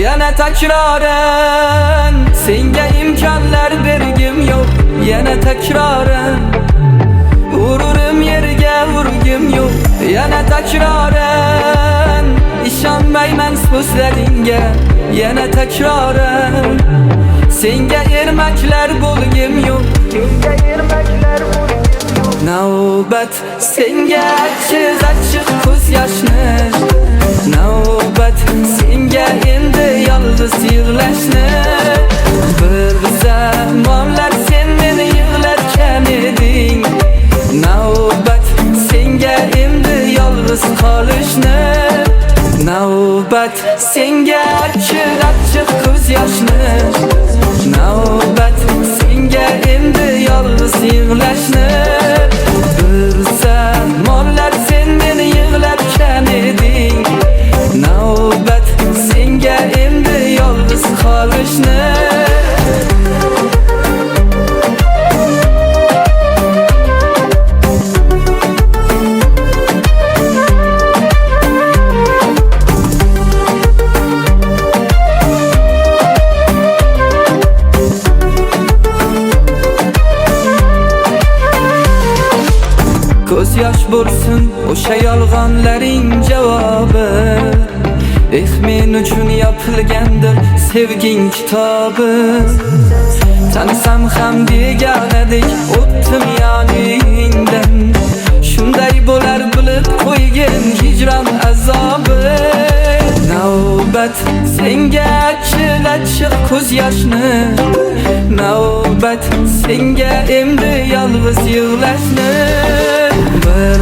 Yana tekraren senga imkonlar bergim yo'q. Yana tekraren ururim yerga urgim yo'q. Yana tekraren ishonmayman so'zlaringga. Yana tekraren senga ermaklar bo'lgim yo'q. Navbat senga achchiq ko'z yoshni. Navbat senga endi yolg'iz yig'lashni. Bir zamonlar sen meni yig'latgan eding. Navbat senga endi yolg'iz qolishni. Navbat senga achchiq ko'z yoshni. Navbat senga endi yolg'iz yig'lashni. Bir zamonlar sen meni yig'latgan eding. Navbat senga endi yolg'iz qolishni. Ko'z yosh bo'lsin o'sha yolg'onlaring javobi. Men uchun yopilgandir sevging kitobi. Tansam ham deganadek o'tdim yoningdan. Shunday bo'lar bilib qo'ygin hijron azobi. Navbat senga achchiq ko'z yoshni. Navbat senga endi yolg'iz yig'lashni. Bir